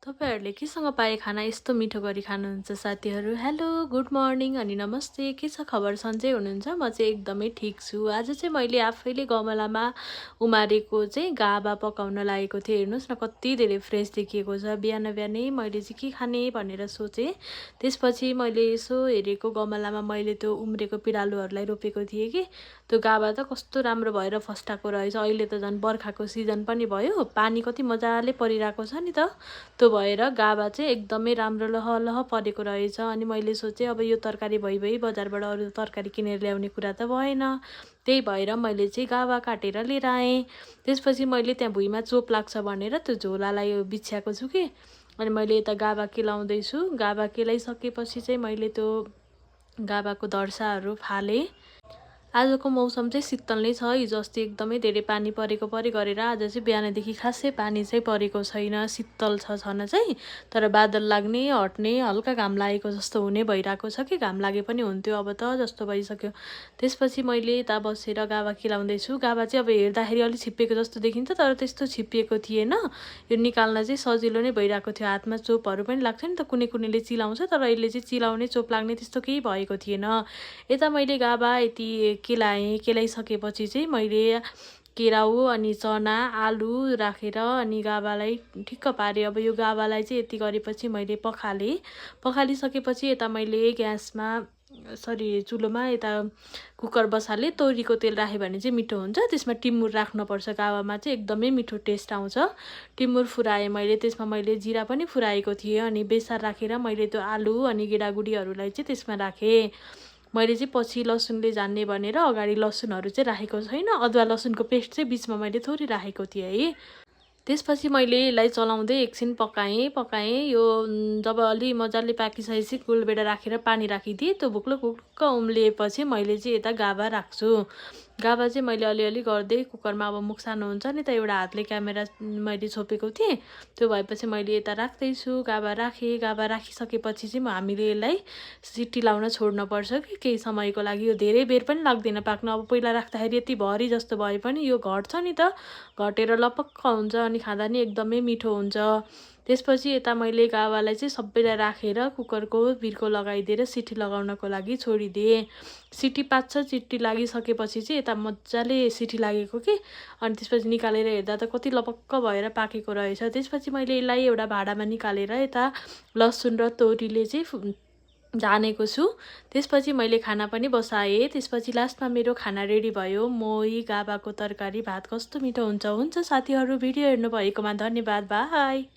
तपाईहरुले केसँग पाए खाना यस्तो मिठो गरी खानुहुन्छ साथीहरु? हेलो, गुड मर्निङ अनि नमस्ते। के छ खबर? सन्चै हुनुहुन्छ? म चाहिँ एकदमै ठिक छु। आज चाहिँ मैले आफैले गमलामा उमारेको चाहिँ गाभा पकाउन लागेको थिएँ। हेर्नुहोस् न कति धेरै फ्रेस देखिएको छ। बिहान बिहानै मैले चाहिँ के खाने भनेर सोचेँ। त्यसपछि मैले यसो हेरेको गमलामा मैले त्यो उम्रेको पिँडालुहरूलाई रोपेको थिएँ कि त्यो गाभा त कस्तो राम्रो भएर फस्टाएको रहेछ। अहिले त झन् बर्खाको सिजन पनि भयो। पानी कति मजाले परिरहेको छ नि त। त्यो भएर गाभा चाहिँ एकदमै राम्रो लहलह परेको रहेछ। अनि मैले सोचेँ अब यो तरकारी भइ बजारबाट अरू तरकारी किनेर ल्याउने कुरा त भएन। त्यही भएर मैले चाहिँ गाभा काटेर लिएर आएँ। त्यसपछि मैले त्यहाँ भुइँमा चोप लाग्छ भनेर त्यो झोलालाई बिछ्याएको छु कि। अनि मैले यता गाभा केलाउँदैछु। गाभा केलाइसकेपछि चाहिँ मैले त्यो गाभाको धर्साहरू फालेँ। आजको मौसम चाहिँ शीतल नै छ। हिजो अस्ति एकदमै धेरै पानी परेको गरेर आज चाहिँ बिहानदेखि खासै पानी चाहिँ परेको छैन। शीतल छ छन चाहिँ, तर बादल लाग्ने हट्ने हल्का घाम लागेको जस्तो हुने भइरहेको छ कि घाम लागे पनि हुन्थ्यो अब त जस्तो भइसक्यो। त्यसपछि मैले यता बसेर गाभा केलाउँदैछु। गाभा चाहिँ अब हेर्दाखेरि अलिक छिप्पिएको जस्तो देखिन्छ, तर त्यस्तो छिप्पिएको थिएन। यो निकाल्न चाहिँ सजिलो नै भइरहेको थियो। हातमा चोपहरू पनि लाग्छ नि त, कुनै कुनैले चिलाउँछ, तर अहिले चाहिँ चिलाउने चोप लाग्ने त्यस्तो केही भएको थिएन। यता मैले गाभा यति केलाएँ। केलाइसकेपछि चाहिँ मैले केराउ अनि चना आलु राखेर अनि गाभालाई ठिक्क पारेँ। अब यो गाभालाई चाहिँ यति गरेपछि मैले पखालेँ। पखालिसकेपछि यता मैले ग्यासमा चुलोमा यता कुकर बसालेँ। तोरीको तेल राख्यो भने चाहिँ मिठो हुन्छ। त्यसमा टिमुर राख्नुपर्छ। गाभामा चाहिँ एकदमै मिठो टेस्ट आउँछ। टिमुर फुराएँ मैले। त्यसमा मैले जिरा पनि फुराएको थिएँ। अनि बेसार राखेर मैले त्यो आलु अनि गेडागुडीहरूलाई चाहिँ त्यसमा राखेँ। मैले चाहिँ पछि लसुनले जान्ने भनेर अगाडि लसुनहरू चाहिँ राखेको छैन। अदुवा लसुनको पेस्ट चाहिँ बिचमा मैले थोरै राखेको थिएँ है। त्यसपछि मैले यसलाई चलाउँदै एकछिन पकाएँ। यो जब अलि मजाले पाकिसकेपछि गुलबेडा राखेर पानी राखिदिएँ। त्यो भुक्लुक उम्लिएपछि मैले चाहिँ यता गाभा राख्छु। गाभा चाहिँ मैले अलिअलि गर्दै कुकरमा अब मुख सानो हुन्छ नि त, एउटा हातले क्यामेरा मैले छोपेको थिएँ। त्यो भएपछि मैले यता राख्दैछु। गाभा राखेँ। गाभा राखिसकेपछि चाहिँ हामीले यसलाई सिटी लाउन छोड्नुपर्छ कि केही समयको लागि। यो धेरै बेर पनि लाग्दैन पाक्न। अब पहिला राख्दाखेरि यति भरी जस्तो भए पनि यो घट्छ नि त, घटेर लपक्क हुन्छ अनि खाँदा नि एकदमै मिठो हुन्छ। त्यसपछि यता मैले गाभालाई चाहिँ सबैलाई राखेर कुकरको भिर्को लगाइदिएर सिटी लगाउनको लागि छोडिदिएँ। सिटी 5-6 सिटी लागिसकेपछि चाहिँ यता मजाले सिटी लागेको कि। अनि त्यसपछि निकालेर हेर्दा त कति लपक्क भएर पाकेको रहेछ। त्यसपछि मैले यसलाई एउटा भाँडामा निकालेर यता लसुन र तोरीले चाहिँ झानेको छु। त्यसपछि मैले खाना पनि बसाएँ। त्यसपछि लास्टमा मेरो खाना रेडी भयो। मोही गाभाको तरकारी भात कस्तो मिठो हुन्छ। साथीहरू, भिडियो हेर्नुभएकोमा धन्यवाद। बाई।